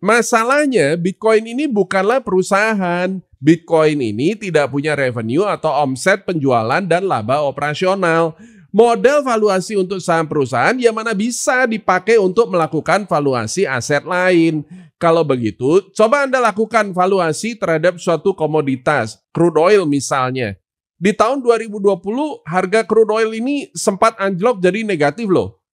Masalahnya Bitcoin ini bukanlah perusahaan. Bitcoin ini tidak punya revenue atau omset penjualan dan laba operasional. Model valuasi untuk saham perusahaan yang mana bisa dipakai untuk melakukan valuasi aset lain. Kalau begitu, coba Anda lakukan valuasi terhadap suatu komoditas, crude oil misalnya. Di tahun 2020, harga crude oil ini sempat anjlok jadi negatif loh.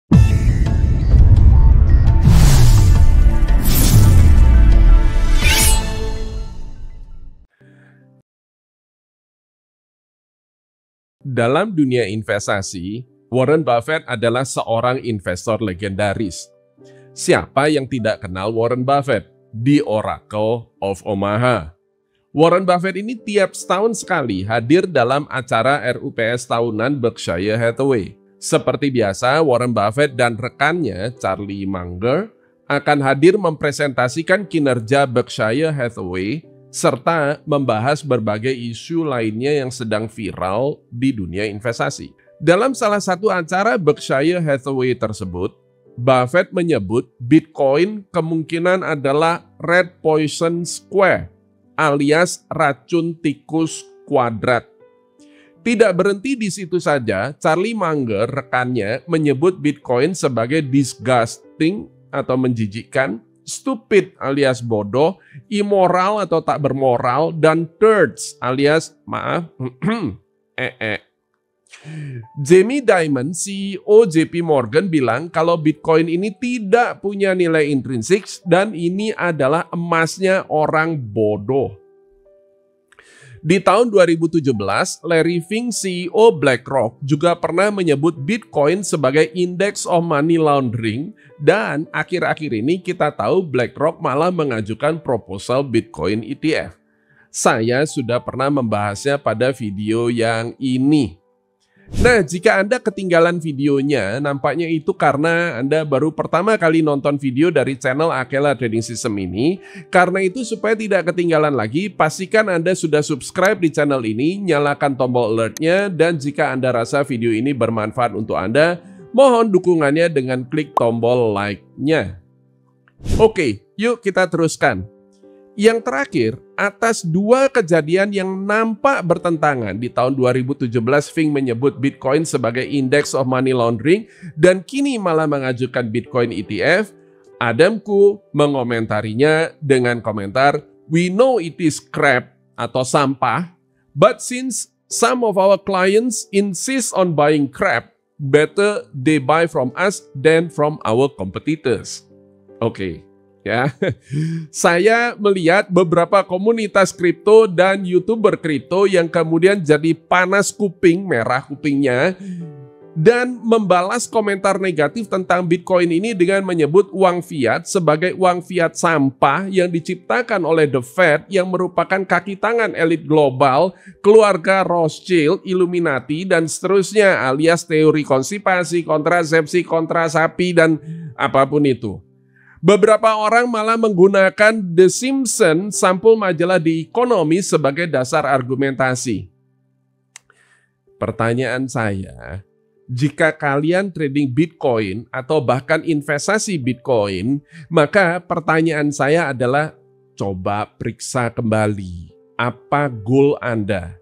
Dalam dunia investasi, Warren Buffett adalah seorang investor legendaris. Siapa yang tidak kenal Warren Buffett? The Oracle of Omaha. Warren Buffett ini tiap setahun sekali hadir dalam acara RUPS tahunan Berkshire Hathaway. Seperti biasa, Warren Buffett dan rekannya, Charlie Munger, akan hadir mempresentasikan kinerja Berkshire Hathaway serta membahas berbagai isu lainnya yang sedang viral di dunia investasi. Dalam salah satu acara Berkshire Hathaway tersebut, Buffett menyebut Bitcoin kemungkinan adalah red poison square alias racun tikus kuadrat. Tidak berhenti di situ saja, Charlie Munger, rekannya, menyebut Bitcoin sebagai disgusting atau menjijikkan, stupid alias bodoh, immoral atau tak bermoral, dan turds alias Jamie Dimon, CEO JP Morgan, bilang kalau Bitcoin ini tidak punya nilai intrinsik dan ini adalah emasnya orang bodoh. Di tahun 2017, Larry Fink, CEO BlackRock, juga pernah menyebut Bitcoin sebagai index of money laundering, dan akhir-akhir ini kita tahu BlackRock malah mengajukan proposal Bitcoin ETF. Saya sudah pernah membahasnya pada video yang ini. Nah, jika Anda ketinggalan videonya, nampaknya itu karena Anda baru pertama kali nonton video dari channel Akela Trading System ini. Karena itu, supaya tidak ketinggalan lagi, pastikan Anda sudah subscribe di channel ini, nyalakan tombol alertnya, dan jika Anda rasa video ini bermanfaat untuk Anda, mohon dukungannya dengan klik tombol like-nya. Oke, yuk kita teruskan. Yang terakhir, atas dua kejadian yang nampak bertentangan di tahun 2017, Fink menyebut Bitcoin sebagai index of money laundering dan kini malah mengajukan Bitcoin ETF. Adam Khoo mengomentarinya dengan komentar, "We know it is crap atau sampah, but since some of our clients insist on buying crap, better they buy from us than from our competitors." Oke. Ya, saya melihat beberapa komunitas kripto dan YouTuber kripto yang kemudian jadi panas kuping, merah kupingnya, dan membalas komentar negatif tentang Bitcoin ini dengan menyebut uang fiat sebagai uang fiat sampah yang diciptakan oleh The Fed yang merupakan kaki tangan elit global, keluarga Rothschild, Illuminati, dan seterusnya, alias teori konspirasi, kontrasepsi, kontrasapi, dan apapun itu. Beberapa orang malah menggunakan The Simpsons, sampul majalah The Economist, sebagai dasar argumentasi. Pertanyaan saya, jika kalian trading Bitcoin atau bahkan investasi Bitcoin, maka pertanyaan saya adalah, coba periksa kembali apa goal Anda.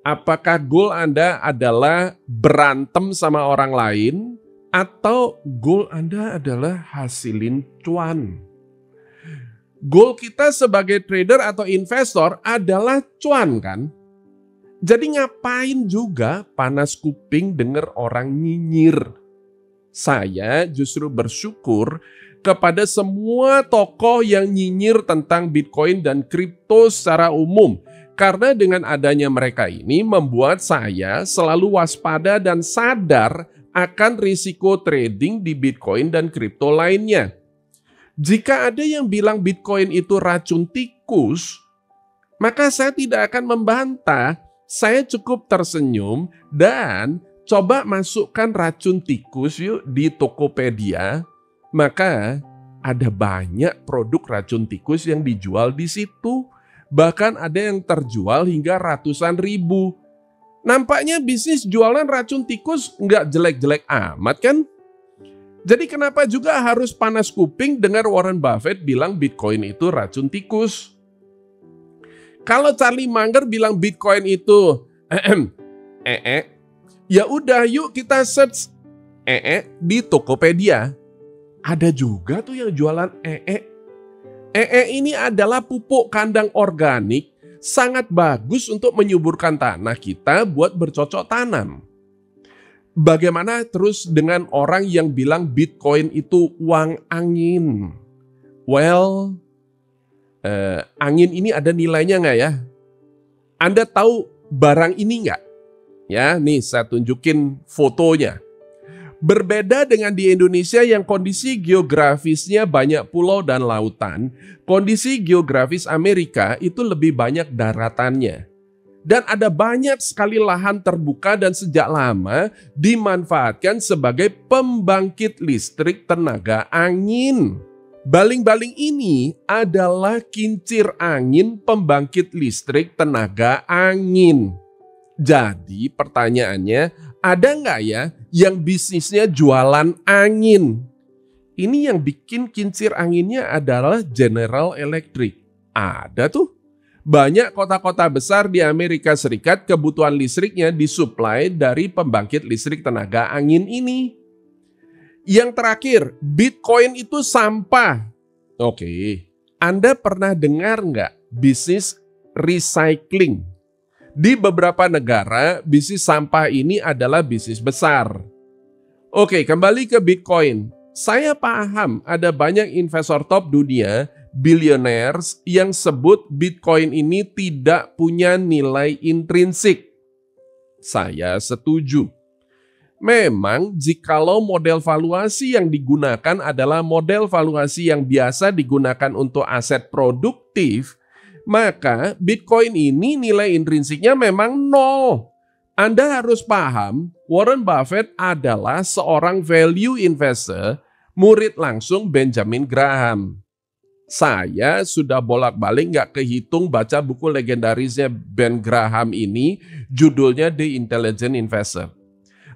Apakah goal Anda adalah berantem sama orang lain? Atau goal Anda adalah hasilin cuan? Goal kita sebagai trader atau investor adalah cuan kan? Jadi ngapain juga panas kuping dengar orang nyinyir? Saya justru bersyukur kepada semua tokoh yang nyinyir tentang Bitcoin dan kripto secara umum. Karena dengan adanya mereka ini membuat saya selalu waspada dan sadar akan risiko trading di Bitcoin dan kripto lainnya. Jika ada yang bilang Bitcoin itu racun tikus, maka saya tidak akan membantah. Saya cukup tersenyum dan coba masukkan racun tikus yuk di Tokopedia. Maka ada banyak produk racun tikus yang dijual di situ. Bahkan ada yang terjual hingga ratusan ribu. Nampaknya bisnis jualan racun tikus nggak jelek-jelek amat kan? Jadi kenapa juga harus panas kuping dengar Warren Buffett bilang Bitcoin itu racun tikus? Kalau Charlie Munger bilang Bitcoin itu ya udah yuk kita search di Tokopedia. Ada juga tuh yang jualan ini adalah pupuk kandang organik, sangat bagus untuk menyuburkan tanah kita buat bercocok tanam. Bagaimana terus dengan orang yang bilang Bitcoin itu uang angin? Well, angin ini ada nilainya nggak ya? Anda tahu barang ini nggak? Ya, nih saya tunjukin fotonya. Berbeda dengan di Indonesia yang kondisi geografisnya banyak pulau dan lautan, kondisi geografis Amerika itu lebih banyak daratannya. Dan ada banyak sekali lahan terbuka dan sejak lama dimanfaatkan sebagai pembangkit listrik tenaga angin. Baling-baling ini adalah kincir angin pembangkit listrik tenaga angin. Jadi pertanyaannya, ada nggak ya yang bisnisnya jualan angin? Ini yang bikin kincir anginnya adalah General Electric. Ada tuh. Banyak kota-kota besar di Amerika Serikat kebutuhan listriknya disuplai dari pembangkit listrik tenaga angin ini. Yang terakhir, Bitcoin itu sampah. Oke, Anda pernah dengar nggak bisnis recycling? Di beberapa negara, bisnis sampah ini adalah bisnis besar. Oke, kembali ke Bitcoin. Saya paham ada banyak investor top dunia, billionaires yang sebut Bitcoin ini tidak punya nilai intrinsik. Saya setuju. Memang jikalau model valuasi yang digunakan adalah model valuasi yang biasa digunakan untuk aset produktif, maka Bitcoin ini nilai intrinsiknya memang nol. Anda harus paham, Warren Buffett adalah seorang value investor, murid langsung Benjamin Graham. Saya sudah bolak-balik nggak kehitung baca buku legendarisnya Ben Graham ini, judulnya The Intelligent Investor.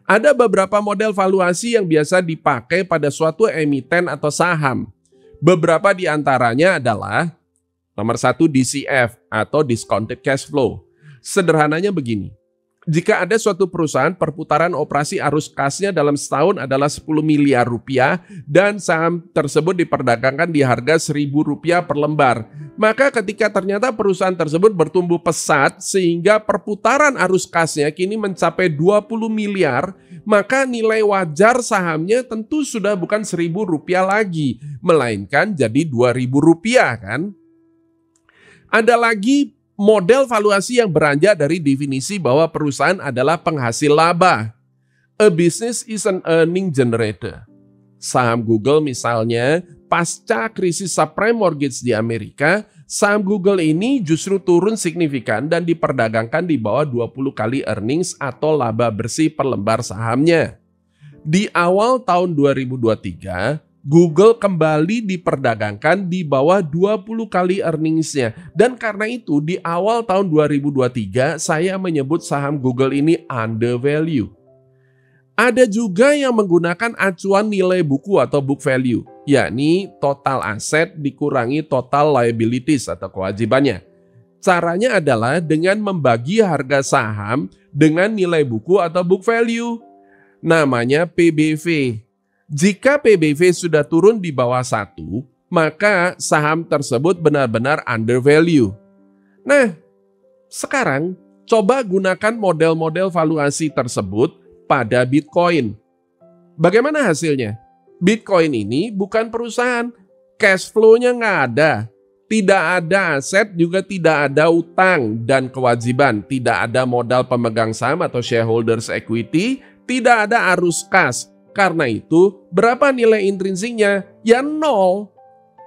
Ada beberapa model valuasi yang biasa dipakai pada suatu emiten atau saham. Beberapa di antaranya adalah nomor 1 DCF atau Discounted Cash Flow. Sederhananya begini. Jika ada suatu perusahaan perputaran operasi arus kasnya dalam setahun adalah 10 miliar rupiah dan saham tersebut diperdagangkan di harga Rp1.000 per lembar, maka ketika ternyata perusahaan tersebut bertumbuh pesat sehingga perputaran arus kasnya kini mencapai 20 miliar, maka nilai wajar sahamnya tentu sudah bukan Rp1.000 lagi, melainkan jadi Rp2.000 kan? Ada lagi model valuasi yang beranjak dari definisi bahwa perusahaan adalah penghasil laba. A business is an earning generator. Saham Google misalnya, pasca krisis subprime mortgage di Amerika, saham Google ini justru turun signifikan dan diperdagangkan di bawah 20 kali earnings atau laba bersih per lembar sahamnya. Di awal tahun 2023, Google kembali diperdagangkan di bawah 20 kali earningsnya. Dan karena itu di awal tahun 2023 saya menyebut saham Google ini undervalue. Ada juga yang menggunakan acuan nilai buku atau book value, yakni total aset dikurangi total liabilities atau kewajibannya. Caranya adalah dengan membagi harga saham dengan nilai buku atau book value. Namanya PBV. Jika PBV sudah turun di bawah 1, maka saham tersebut benar-benar undervalue. Nah, sekarang coba gunakan model-model valuasi tersebut pada Bitcoin. Bagaimana hasilnya? Bitcoin ini bukan perusahaan, cash flow-nya nggak ada. Tidak ada aset, juga tidak ada utang dan kewajiban. Tidak ada modal pemegang saham atau shareholders equity, tidak ada arus kas. Karena itu, berapa nilai intrinsiknya? Ya nol.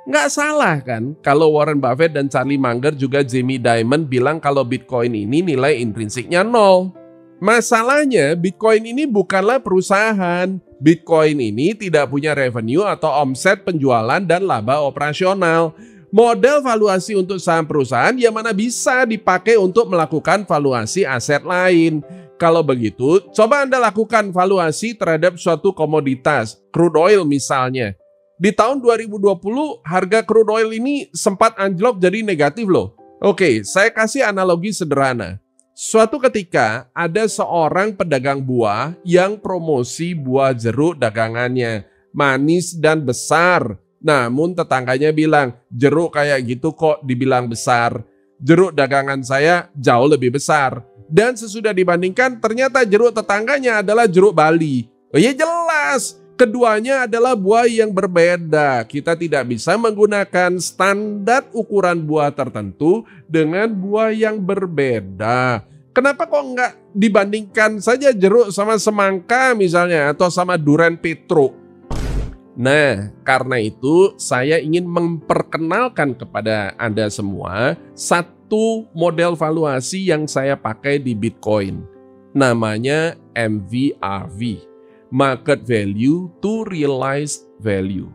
Nggak salah kan kalau Warren Buffett dan Charlie Munger juga Jamie Dimon bilang kalau Bitcoin ini nilai intrinsiknya nol. Masalahnya Bitcoin ini bukanlah perusahaan. Bitcoin ini tidak punya revenue atau omset penjualan dan laba operasional. Model valuasi untuk saham perusahaan yang mana bisa dipakai untuk melakukan valuasi aset lain. Kalau begitu, coba Anda lakukan valuasi terhadap suatu komoditas, crude oil misalnya. Di tahun 2020, harga crude oil ini sempat anjlok jadi negatif loh. Oke, saya kasih analogi sederhana. Suatu ketika ada seorang pedagang buah yang promosi buah jeruk dagangannya, manis dan besar. Namun tetangganya bilang, jeruk kayak gitu kok dibilang besar. Jeruk dagangan saya jauh lebih besar. Dan sesudah dibandingkan, ternyata jeruk tetangganya adalah jeruk Bali. Oh ya jelas, keduanya adalah buah yang berbeda. Kita tidak bisa menggunakan standar ukuran buah tertentu dengan buah yang berbeda. Kenapa kok nggak dibandingkan saja jeruk sama semangka misalnya, atau sama durian petruk? Nah, karena itu saya ingin memperkenalkan kepada Anda semua satu model valuasi yang saya pakai di Bitcoin. Namanya MVRV, Market Value to Realized Value.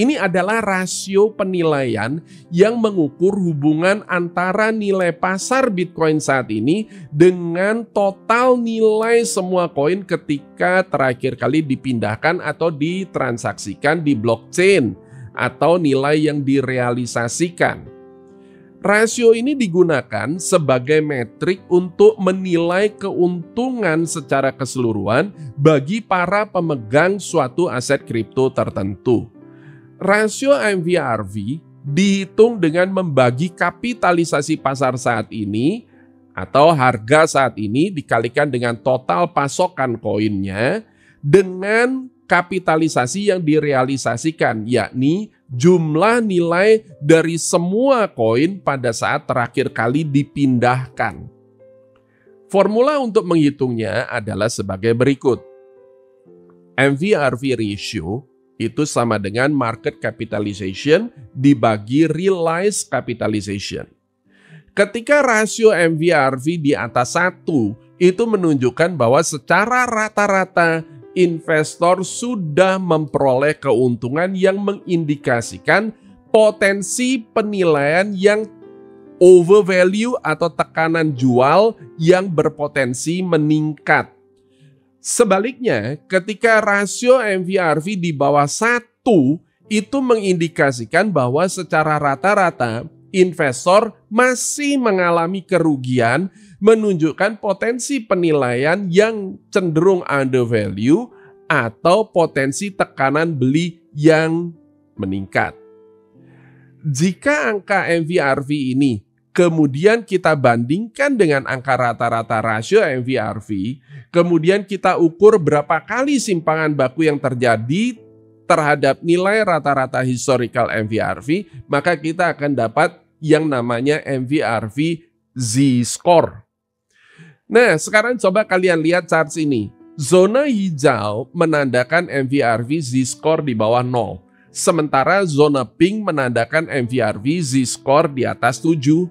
Ini adalah rasio penilaian yang mengukur hubungan antara nilai pasar Bitcoin saat ini dengan total nilai semua koin ketika terakhir kali dipindahkan atau ditransaksikan di blockchain atau nilai yang direalisasikan. Rasio ini digunakan sebagai metrik untuk menilai keuntungan secara keseluruhan bagi para pemegang suatu aset kripto tertentu. Rasio MVRV dihitung dengan membagi kapitalisasi pasar saat ini atau harga saat ini dikalikan dengan total pasokan koinnya dengan kapitalisasi yang direalisasikan, yakni jumlah nilai dari semua koin pada saat terakhir kali dipindahkan. Formula untuk menghitungnya adalah sebagai berikut. MVRV ratio itu sama dengan market capitalization dibagi realized capitalization. Ketika rasio MVRV di atas 1, itu menunjukkan bahwa secara rata-rata investor sudah memperoleh keuntungan yang mengindikasikan potensi penilaian yang overvalue atau tekanan jual yang berpotensi meningkat. Sebaliknya, ketika rasio MVRV di bawah 1, itu mengindikasikan bahwa secara rata-rata investor masih mengalami kerugian, menunjukkan potensi penilaian yang cenderung undervalue atau potensi tekanan beli yang meningkat. Jika angka MVRV ini kemudian kita bandingkan dengan angka rata-rata rasio MVRV, kemudian kita ukur berapa kali simpangan baku yang terjadi terhadap nilai rata-rata historical MVRV, maka kita akan dapat yang namanya MVRV Z-score. Nah, sekarang coba kalian lihat chart ini. Zona hijau menandakan MVRV Z-score di bawah 0. Sementara zona pink menandakan MVRV Z-score di atas 7.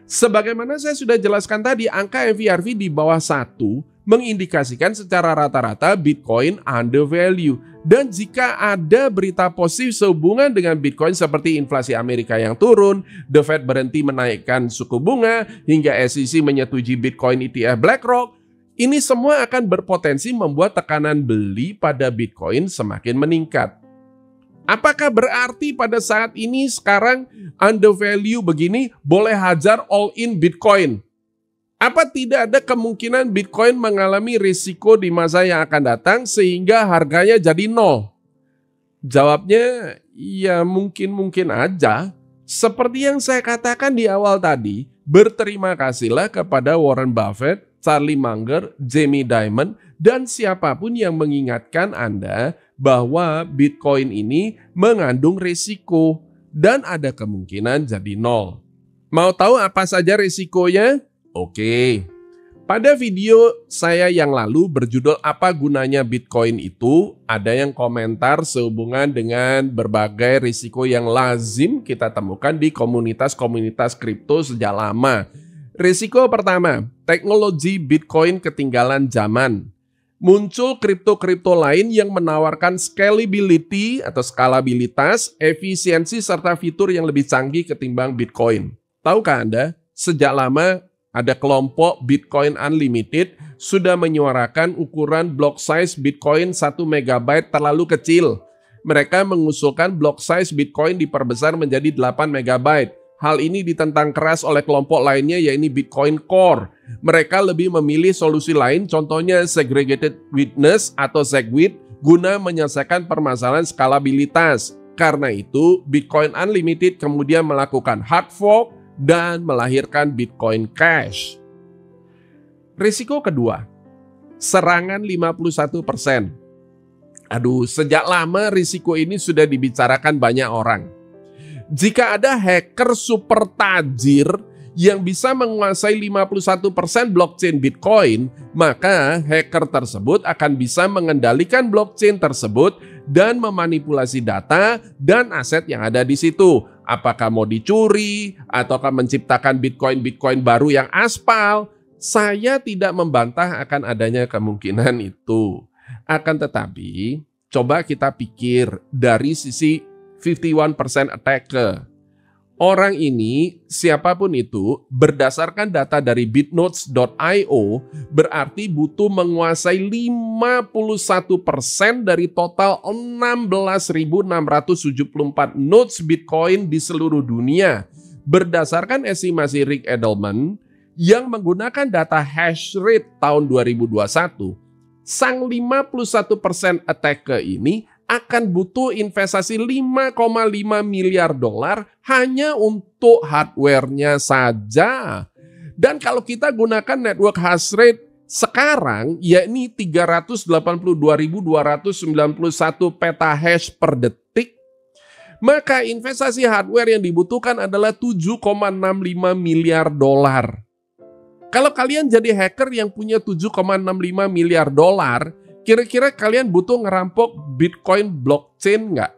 Sebagaimana saya sudah jelaskan tadi, angka MVRV di bawah 1 mengindikasikan secara rata-rata Bitcoin undervalue. Dan jika ada berita positif sehubungan dengan Bitcoin seperti inflasi Amerika yang turun, The Fed berhenti menaikkan suku bunga, hingga SEC menyetujui Bitcoin ETF BlackRock, ini semua akan berpotensi membuat tekanan beli pada Bitcoin semakin meningkat. Apakah berarti pada saat ini sekarang undervalue begini boleh hajar all in Bitcoin? Apa tidak ada kemungkinan Bitcoin mengalami risiko di masa yang akan datang sehingga harganya jadi 0? Jawabnya ya mungkin aja. Seperti yang saya katakan di awal tadi, berterima kasihlah kepada Warren Buffett, Charlie Munger, Jamie Dimon, dan siapapun yang mengingatkan Anda bahwa Bitcoin ini mengandung risiko dan ada kemungkinan jadi 0. Mau tahu apa saja risikonya? Oke. Pada video saya yang lalu berjudul "Apa Gunanya Bitcoin Itu?", ada yang komentar sehubungan dengan berbagai risiko yang lazim kita temukan di komunitas-komunitas kripto sejak lama. Risiko pertama, teknologi Bitcoin ketinggalan zaman. Muncul kripto-kripto lain yang menawarkan scalability atau skalabilitas, efisiensi, serta fitur yang lebih canggih ketimbang Bitcoin. Tahukah Anda, sejak lama ada kelompok Bitcoin Unlimited sudah menyuarakan ukuran block size Bitcoin 1 MB terlalu kecil. Mereka mengusulkan block size Bitcoin diperbesar menjadi 8 MB. Hal ini ditentang keras oleh kelompok lainnya, yaitu Bitcoin Core. Mereka lebih memilih solusi lain, contohnya Segregated Witness atau SegWit, guna menyelesaikan permasalahan skalabilitas. Karena itu, Bitcoin Unlimited kemudian melakukan hard fork dan melahirkan Bitcoin Cash. Risiko kedua, serangan 51%. Sejak lama risiko ini sudah dibicarakan banyak orang. Jika ada hacker super tajir yang bisa menguasai 51% blockchain Bitcoin, maka hacker tersebut akan bisa mengendalikan blockchain tersebut dan memanipulasi data dan aset yang ada di situ. Apakah mau dicuri ataukah menciptakan Bitcoin baru yang aspal? Saya tidak membantah akan adanya kemungkinan itu. Akan tetapi, coba kita pikir dari sisi 51% attacker. Orang ini, siapapun itu, berdasarkan data dari bitnotes.io, berarti butuh menguasai 51% dari total 16.674 nodes Bitcoin di seluruh dunia. Berdasarkan estimasi Rick Edelman, yang menggunakan data hash rate tahun 2021, sang 51% attacker ini akan butuh investasi 5,5 miliar dolar hanya untuk hardware-nya saja. Dan kalau kita gunakan network hash rate sekarang, yakni 382.291 petahash per detik, maka investasi hardware yang dibutuhkan adalah 7,65 miliar dolar. Kalau kalian jadi hacker yang punya 7,65 miliar dolar, kira-kira kalian butuh ngerampok Bitcoin blockchain nggak?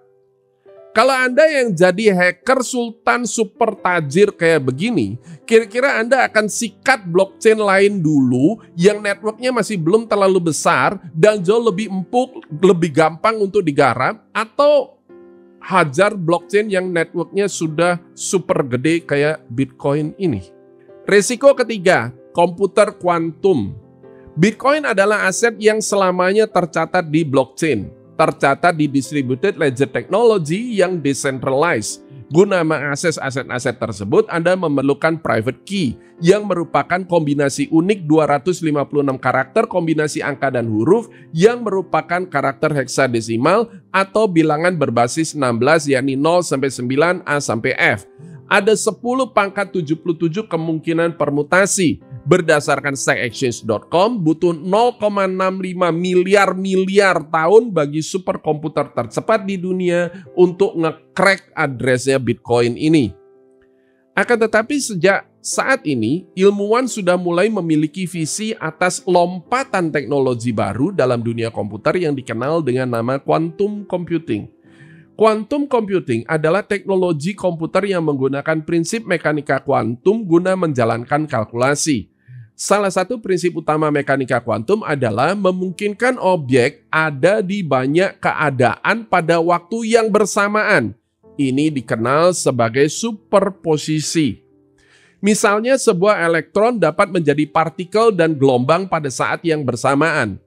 Kalau Anda yang jadi hacker sultan super tajir kayak begini, kira-kira Anda akan sikat blockchain lain dulu yang networknya masih belum terlalu besar dan jauh lebih empuk, lebih gampang untuk digarap, atau hajar blockchain yang networknya sudah super gede kayak Bitcoin ini? Risiko ketiga, komputer kuantum. Bitcoin adalah aset yang selamanya tercatat di blockchain, tercatat di distributed ledger technology yang decentralized. Guna mengakses aset-aset tersebut, Anda memerlukan private key yang merupakan kombinasi unik 256 karakter kombinasi angka dan huruf yang merupakan karakter heksadesimal atau bilangan berbasis 16, yakni 0 sampai 9, A sampai F. Ada 10 pangkat 77 kemungkinan permutasi. Berdasarkan stackexchange.com, butuh 0,65 miliar tahun bagi superkomputer tercepat di dunia untuk nge-crack addressnya Bitcoin ini. Akan tetapi sejak saat ini, ilmuwan sudah mulai memiliki visi atas lompatan teknologi baru dalam dunia komputer yang dikenal dengan nama quantum computing. Quantum computing adalah teknologi komputer yang menggunakan prinsip mekanika kuantum guna menjalankan kalkulasi. Salah satu prinsip utama mekanika kuantum adalah memungkinkan objek ada di banyak keadaan pada waktu yang bersamaan. Ini dikenal sebagai superposisi. Misalnya, sebuah elektron dapat menjadi partikel dan gelombang pada saat yang bersamaan.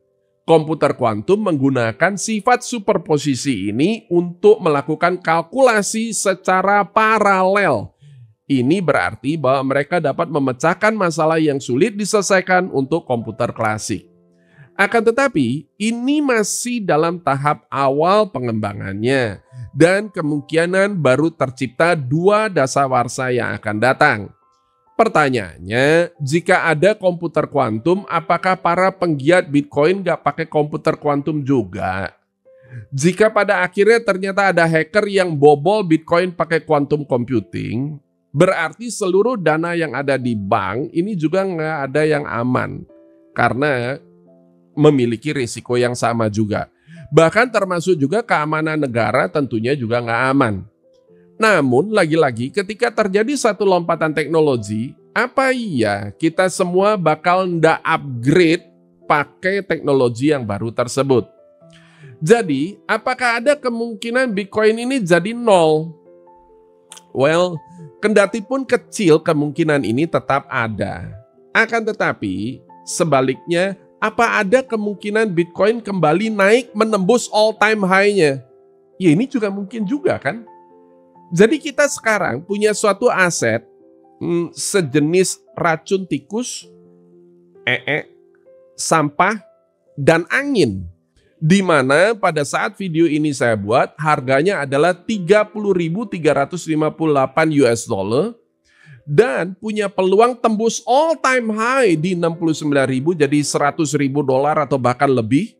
Komputer kuantum menggunakan sifat superposisi ini untuk melakukan kalkulasi secara paralel. Ini berarti bahwa mereka dapat memecahkan masalah yang sulit diselesaikan untuk komputer klasik. Akan tetapi, ini masih dalam tahap awal pengembangannya, dan kemungkinan baru tercipta 2 dasawarsa yang akan datang. Pertanyaannya, jika ada komputer kuantum, apakah para penggiat Bitcoin nggak pakai komputer kuantum juga? Jika pada akhirnya ternyata ada hacker yang bobol Bitcoin pakai quantum computing, berarti seluruh dana yang ada di bank ini juga nggak ada yang aman, karena memiliki risiko yang sama juga. Bahkan termasuk juga keamanan negara tentunya juga nggak aman. Namun lagi-lagi ketika terjadi satu lompatan teknologi, apa iya kita semua bakal ndak upgrade pakai teknologi yang baru tersebut? Jadi, apakah ada kemungkinan Bitcoin ini jadi nol? Well, kendati pun kecil, kemungkinan ini tetap ada. Akan tetapi, sebaliknya, apa ada kemungkinan Bitcoin kembali naik menembus all time high-nya? Ya ini juga mungkin juga kan? Jadi kita sekarang punya suatu aset sejenis racun tikus, sampah, dan angin. Di mana pada saat video ini saya buat, harganya adalah 30.358 US dollar dan punya peluang tembus all time high di 69.000 jadi 100.000 dolar atau bahkan lebih.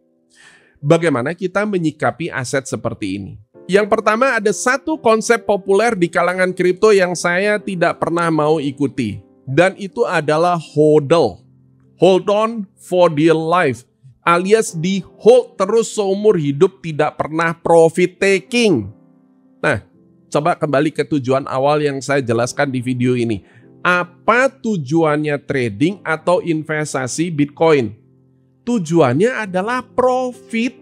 Bagaimana kita menyikapi aset seperti ini? Yang pertama, ada satu konsep populer di kalangan kripto yang saya tidak pernah mau ikuti, dan itu adalah HODL. Hold on for dear life, alias di hold terus seumur hidup, tidak pernah profit taking. Nah, coba kembali ke tujuan awal yang saya jelaskan di video ini. Apa tujuannya trading atau investasi Bitcoin? Tujuannya adalah profit,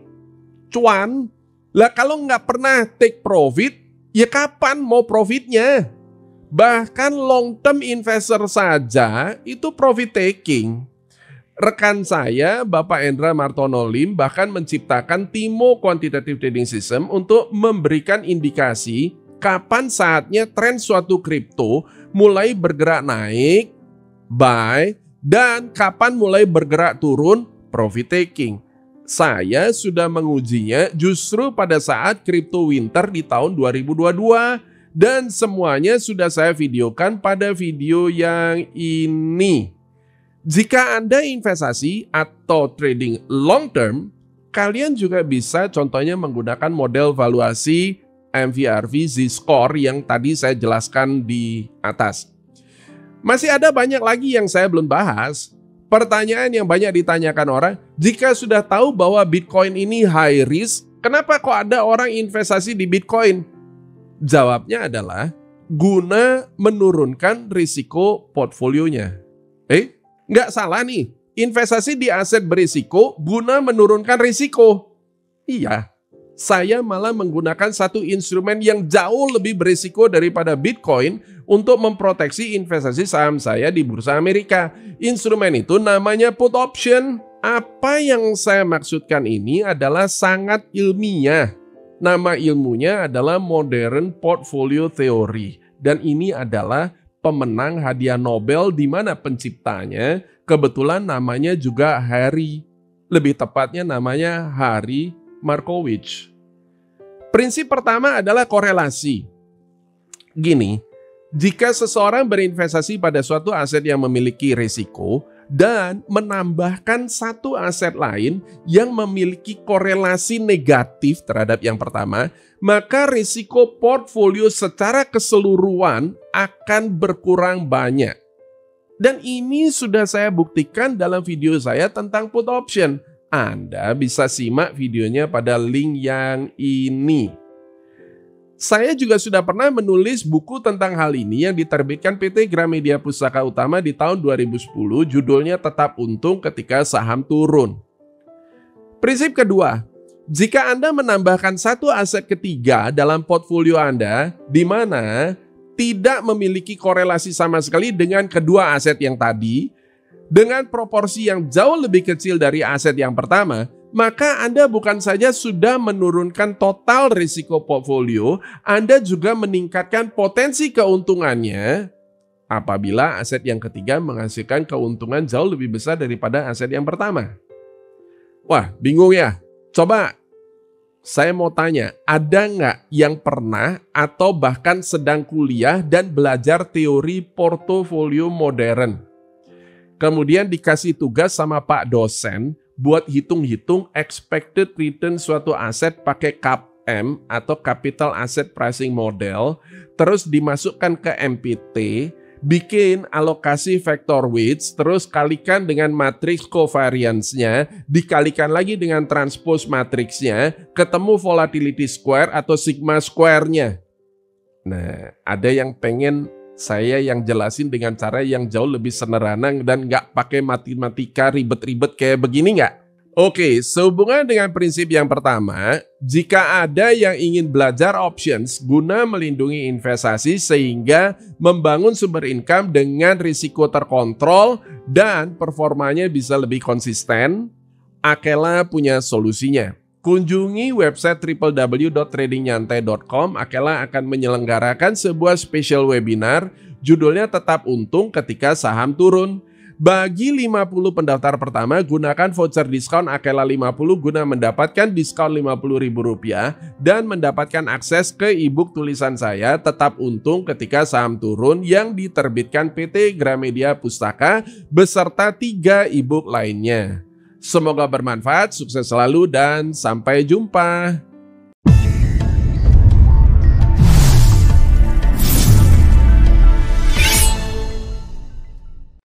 cuan. Lah kalau nggak pernah take profit, ya kapan mau profitnya? Bahkan long term investor saja itu profit taking. Rekan saya, Bapak Endra Martono Lim, bahkan menciptakan TIMO Quantitative Trading System untuk memberikan indikasi kapan saatnya tren suatu kripto mulai bergerak naik, buy, dan kapan mulai bergerak turun, profit taking. Saya sudah mengujinya justru pada saat crypto winter di tahun 2022 dan semuanya sudah saya videokan pada video yang ini. Jika Anda investasi atau trading long term, kalian juga bisa contohnya menggunakan model valuasi MVRV Z-Score yang tadi saya jelaskan di atas. Masih ada banyak lagi yang saya belum bahas. Pertanyaan yang banyak ditanyakan orang, jika sudah tahu bahwa Bitcoin ini high risk, kenapa kok ada orang investasi di Bitcoin? Jawabnya adalah guna menurunkan risiko portfolionya. Nggak salah nih, investasi di aset berisiko guna menurunkan risiko. Iya, saya malah menggunakan satu instrumen yang jauh lebih berisiko daripada Bitcoin untuk memproteksi investasi saham saya di Bursa Amerika. Instrumen itu namanya put option. Apa yang saya maksudkan ini adalah sangat ilmiah. Nama ilmunya adalah Modern Portfolio Theory. Dan ini adalah pemenang hadiah Nobel di mana penciptanya kebetulan namanya juga Harry. Lebih tepatnya namanya Harry Markowitz. Prinsip pertama adalah korelasi. Gini, jika seseorang berinvestasi pada suatu aset yang memiliki risiko dan menambahkan satu aset lain yang memiliki korelasi negatif terhadap yang pertama, maka risiko portfolio secara keseluruhan akan berkurang banyak. Dan ini sudah saya buktikan dalam video saya tentang put option. Anda bisa simak videonya pada link yang ini. Saya juga sudah pernah menulis buku tentang hal ini yang diterbitkan PT Gramedia Pustaka Utama di tahun 2010, judulnya Tetap Untung Ketika Saham Turun. Prinsip kedua, jika Anda menambahkan satu aset ketiga dalam portfolio Anda, di mana tidak memiliki korelasi sama sekali dengan kedua aset yang tadi, dengan proporsi yang jauh lebih kecil dari aset yang pertama, maka Anda bukan saja sudah menurunkan total risiko portfolio, Anda juga meningkatkan potensi keuntungannya apabila aset yang ketiga menghasilkan keuntungan jauh lebih besar daripada aset yang pertama. Wah, bingung ya? Coba saya mau tanya, ada nggak yang pernah atau bahkan sedang kuliah dan belajar teori portofolio modern? Kemudian dikasih tugas sama Pak dosen buat hitung-hitung expected return suatu aset pakai CAPM atau Capital Asset Pricing Model, terus dimasukkan ke MPT, bikin alokasi vector weights, terus kalikan dengan matriks covariance-nya, dikalikan lagi dengan transpose matriksnya, ketemu volatility square atau sigma square-nya. Nah, ada yang pengen saya yang jelasin dengan cara yang jauh lebih sederhana dan nggak pakai matematika ribet-ribet kayak begini nggak? Oke, sehubungan dengan prinsip yang pertama, jika ada yang ingin belajar options guna melindungi investasi sehingga membangun sumber income dengan risiko terkontrol dan performanya bisa lebih konsisten, Akela punya solusinya. Kunjungi website www.tradingnyantai.com. Akela akan menyelenggarakan sebuah special webinar, judulnya Tetap Untung Ketika Saham Turun. Bagi 50 pendaftar pertama, gunakan voucher diskon Akela 50 guna mendapatkan diskon Rp50.000 dan mendapatkan akses ke e-book tulisan saya Tetap Untung Ketika Saham Turun yang diterbitkan PT Gramedia Pustaka beserta 3 e-book lainnya. Semoga bermanfaat, sukses selalu dan sampai jumpa.